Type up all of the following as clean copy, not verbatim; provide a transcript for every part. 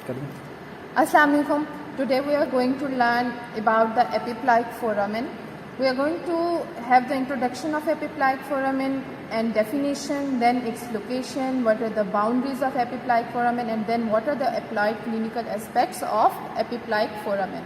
Assalamu alaikum. Today we are going to learn about the epiploic foramen. We are going to have the introduction of epiploic foramen and definition, then its location, what are the boundaries of epiploic foramen, and then what are the applied clinical aspects of epiploic foramen.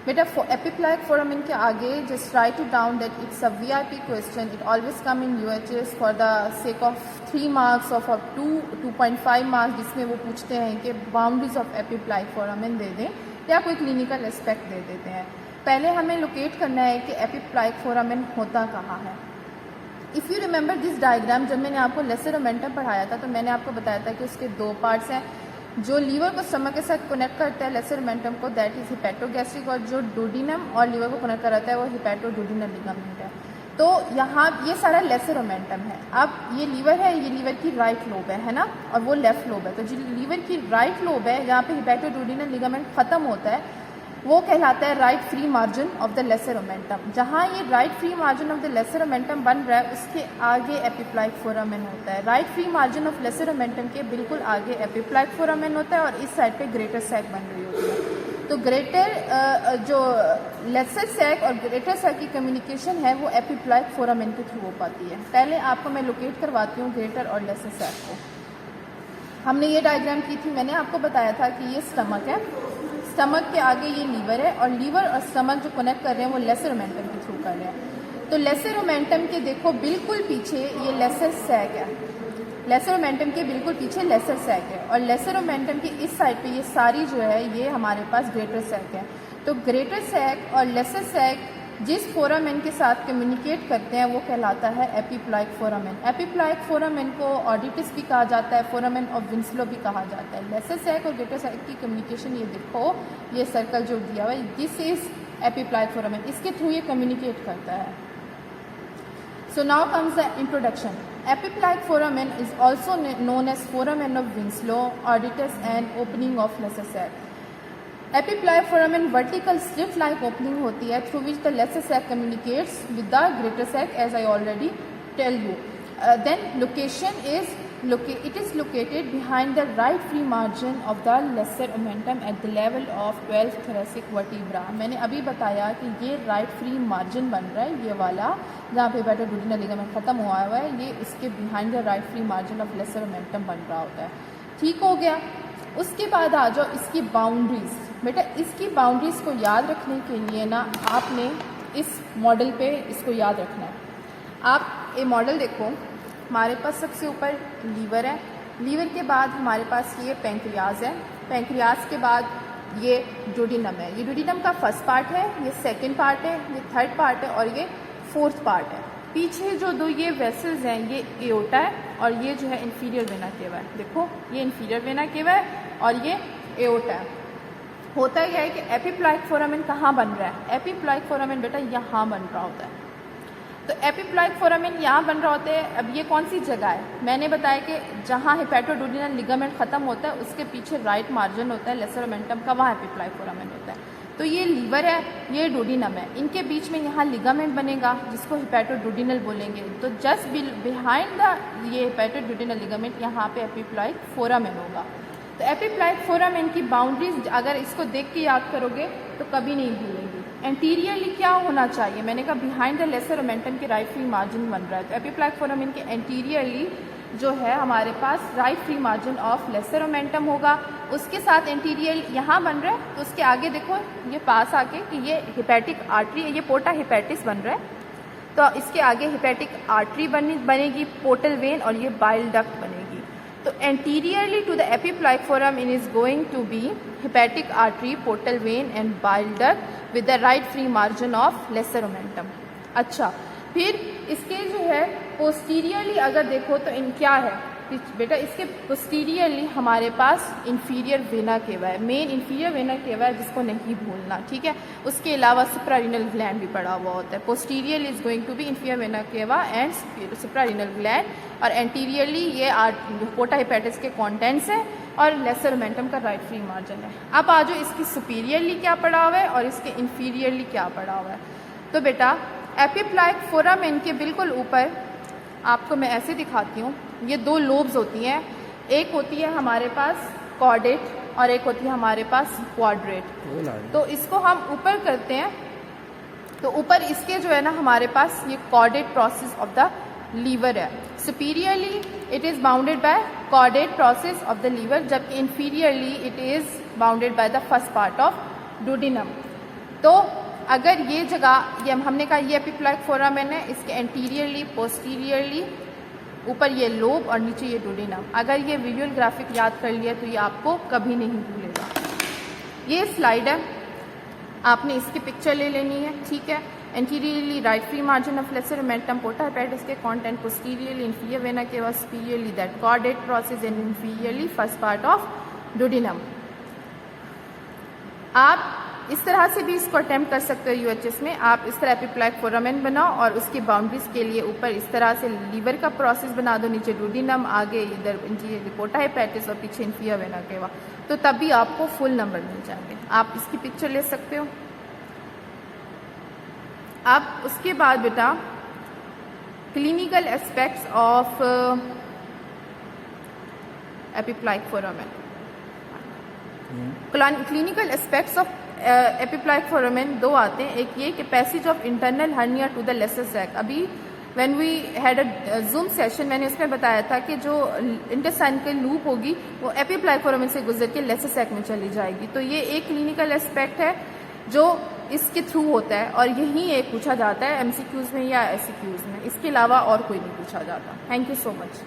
Beta, for epiploic foramen के आगे just write it down that it's a VIP question. It always come in UHS for the sake of 3 marks or for 2.5 marks, जिसमें वो पूछते हैं कि boundaries of epiploic foramen दे दें या कोई clinical aspect दे देते हैं. पहले हमें locate करना है कि epiploic foramen होता कहाँ है. If you remember this diagram, जब मैंने आपको lesser omentum पढ़ाया था तो मैंने आपको बताया था कि उसके 2 पार्ट्स हैं. जो लीवर को स्टमक के साथ कनेक्ट करता है लेसर ओमेंटम को, दैट इज हिपैटोगैस्ट्रिक, और जो डोडिनम और लीवर को कनेक्ट कराता है वो हिपैटोडोडिनल लिगामेंट है. तो यहाँ ये सारा लेसर ओमेंटम है. अब ये लीवर है, ये लीवर की राइट लोब है ना, और वो लेफ्ट लोब है. तो जो लीवर की राइट लोब है जहाँ पे हिपैटोडोडिनल लिगामेंट खत्म होता है वो कहलाता है right free margin of the lesser omentum. जहाँ ये right free margin of the lesser omentum बन रहा है उसके आगे एपिप्लाइक फोरामेन होता है. Right free margin of lesser omentum के बिल्कुल आगे एपिप्लाइक फोरामेन होता है और इस साइड पे ग्रेटर सैक बन रही होती है. तो ग्रेटर जो लेसर सैक और ग्रेटर सैक की कम्युनिकेशन है वो एपिप्लाइक फोरामेन के थ्रू हो पाती है. पहले आपको मैं लोकेट करवाती हूँ ग्रेटर और लेसर सैक को. हमने ये डायग्राम की थी, मैंने आपको बताया था कि ये स्टमक है, स्टमक के आगे ये लीवर है और लीवर और स्टमक जो कनेक्ट कर रहे हैं वो लेसर ओमेंटम के थ्रू कर रहे हैं. तो लेसर ओमेंटम के देखो बिल्कुल पीछे ये लेसर सैक है, लेसर ओमेंटम के बिल्कुल पीछे लेसर सैक है और लेसर ओमेंटम की इस साइड पे ये सारी जो है ये हमारे पास ग्रेटर सैक है. तो ग्रेटर सैक और लेसर सैक जिस फोरामेन के साथ कम्युनिकेट करते हैं वो कहलाता है एपिप्लाइक फोरामेन. एपिप्लाइक फोरामेन को ऑडिटस भी कहा जाता है, फोरामेन ऑफ विंस्लो भी कहा जाता है. लेसर सैक और ग्रेटर सैक की कम्युनिकेशन ये देखो, ये सर्कल जो दिया हुआ है दिस इज एपिप्लाइक फोरामेन, इसके थ्रू ये कम्युनिकेट करता है. So now comes the introduction. Epiploic foramen is also known as foramen of Winslow, aditus and opening of lesser sac. Epiploic foramen vertical slit like opening होती है through which the lesser sac communicates with the greater sac as I already tell you. Then location is it is located behind the right free margin of the lesser omentum at the level of 12th thoracic vertebra. मैंने अभी बताया कि ये right free margin बन रहा है, ये वाला जहाँ पे हिपैटोडोडिनल लिगामेंट खत्म हुआ हुआ है, ये इसके behind the right free margin of lesser omentum बन रहा होता है. ठीक हो गया. उसके बाद आ जाओ इसकी बाउंड्रीज. बेटा इसकी बाउंड्रीज को याद रखने के लिए ना आपने इस मॉडल पे इसको याद रखना है. आप ये मॉडल देखो, हमारे पास सबसे ऊपर लीवर है, लीवर के बाद हमारे पास ये पैंक्रियाज है, पैंक्रियाज के बाद ये डोडिनम है. ये डोडिनम का फर्स्ट पार्ट है, ये सेकंड पार्ट है, ये थर्ड पार्ट है और ये फोर्थ पार्ट है. पीछे जो दो ये वेसल्स हैं ये एओर्टा है और ये जो है इन्फीरियर वेना केवा है. देखो ये इन्फीरियर वेना केवा है और ये एओर्टा है. होता क्या है कि एपिप्लाइक फोरामेन कहाँ बन रहा है? एपिप्लाइक फोरामेन बेटा यहाँ बन रहा होता है. तो एपिप्लाइक फोरामेन यहाँ बन रहा होता है. अब ये कौन सी जगह है? मैंने बताया कि जहाँ हिपैटोडोडिनल लिगामेंट खत्म होता है उसके पीछे राइट मार्जिन होता है लेसर ओमेंटम का, वहाँ एपिप्लाइक फोरामेन होता है. तो ये लीवर है, ये डोडिनम है, इनके बीच में यहाँ लिगामेंट बनेगा जिसको हिपैटोडोडिनल बोलेंगे. तो जस्ट बिहाइंड द ये हिपैटोडोडिनल लिगामेंट यहाँ पे एपिप्लाइक फोरामेन होगा. तो एपिप्लाइक फोरामेन की बाउंड्रीज अगर इसको देख के याद करोगे तो कभी नहीं भूलेंगी. एंटीरियरली क्या होना चाहिए? मैंने कहा बिहाइंड द लेसर ओमेंटम के राइट फ्री मार्जिन बन रहा है. तो एपिप्लाइक फोरामेन के एंटीरियरली जो है हमारे पास right free margin of lesser omentum होगा. उसके साथ एंटीरियर यहाँ बन रहा है तो उसके आगे देखो ये पास आके कि ये हिपैटिक आर्टरी है, ये पोर्टा हिपैटिस बन रहा है. तो इसके आगे हिपैटिक आर्टरी बनेगी, पोर्टल वेन और ये बाइल डक्ट बनेगी. तो anteriorly to the epiploic foramen is going to be hepatic artery, portal vein and bile duct with the right free margin of lesser omentum. अच्छा, फिर इसके जो है पोस्टीरियरली अगर देखो तो इन क्या है बेटा, इसके पोस्टीरियरली हमारे पास इन्फीरियर वेना केवा है, मेन इन्फीरियर वेना केवा है जिसको नहीं भूलना. ठीक है. उसके अलावा सुप्रारीनल ग्लैंड भी पड़ा हुआ होता है. Posteriorly is going to be inferior vena cava and suprarenal gland, और एंटीरियरली ये पोर्टा हिपैटिस के कॉन्टेंट्स हैं और लेसर ओमेंटम का राइट फ्री मार्जिन है. अब आ जाओ इसकी सुपीरियरली क्या पड़ा हुआ है और इसके इन्फीरियरली क्या पड़ा हुआ है. तो बेटा एपिप्लाइक फोरामेन के बिल्कुल ऊपर आपको मैं ऐसे दिखाती हूँ, ये 2 लोब्स होती हैं. एक होती है हमारे पास कॉर्डेट और एक होती है हमारे पास क्वाड्रेट। तो इसको हम ऊपर करते हैं, तो ऊपर इसके जो है ना हमारे पास ये caudate process of the liver है। Superiorly it is bounded by caudate process of the liver, जबकि inferiorly it is bounded by the first part of duodenum. तो अगर ये जगह, ये हमने कहा ये एपिप्लाइक फोरामेन है, इसके एंटीरियरली, पोस्टीरियरली, ऊपर ये लोब और नीचे ये डुओडेनम। अगर ये विजुअल ग्राफिक याद कर लिया तो ये आपको कभी नहीं भूलेगा। ये स्लाइड है, आपने इसकी पिक्चर ले लेनी है, ठीक है। Anteriorly right free margin of lesser omentum porta hepatis के content, posteriorly inferior vena cava, superiorly that caudate process and inferiorly first part of duodenum. आप इस तरह से भी इसको अटेम्प्ट कर सकते हो यूएचएस में। आप इस तरह एपिप्लाइक फोरामेन बनाओ और उसकी बाउंड्रीज के लिए ऊपर इस तरह से लीवर का प्रोसेस बना दो, नीचे डुओडेनम, आगे इधर पोर्टा हेपेटिस और पीछे इंफीरियर वेना केवा, तो तभी आपको फुल नंबर मिल जाएंगे। आप इसकी पिक्चर ले सकते हो। अब उसके बाद बेटा clinical aspects of epiploic foramen. Clinical aspects of epiploic foramen दो आते हैं। एक ये कि passage of internal hernia to the lesser sac. अभी when we had a Zoom session मैंने उसमें बताया था कि जो इंटेस्टाइनल लूप होगी वो एपिप्लाइक फोरामेन से गुजर के लेसर सैक में चली जाएगी। तो ये एक क्लिनिकल एस्पेक्ट है जो इसके थ्रू होता है और यही एक पूछा जाता है एमसीक्यूज में या एससीक्यूज में। इसके अलावा और कोई नहीं पूछा जाता। Thank you so much.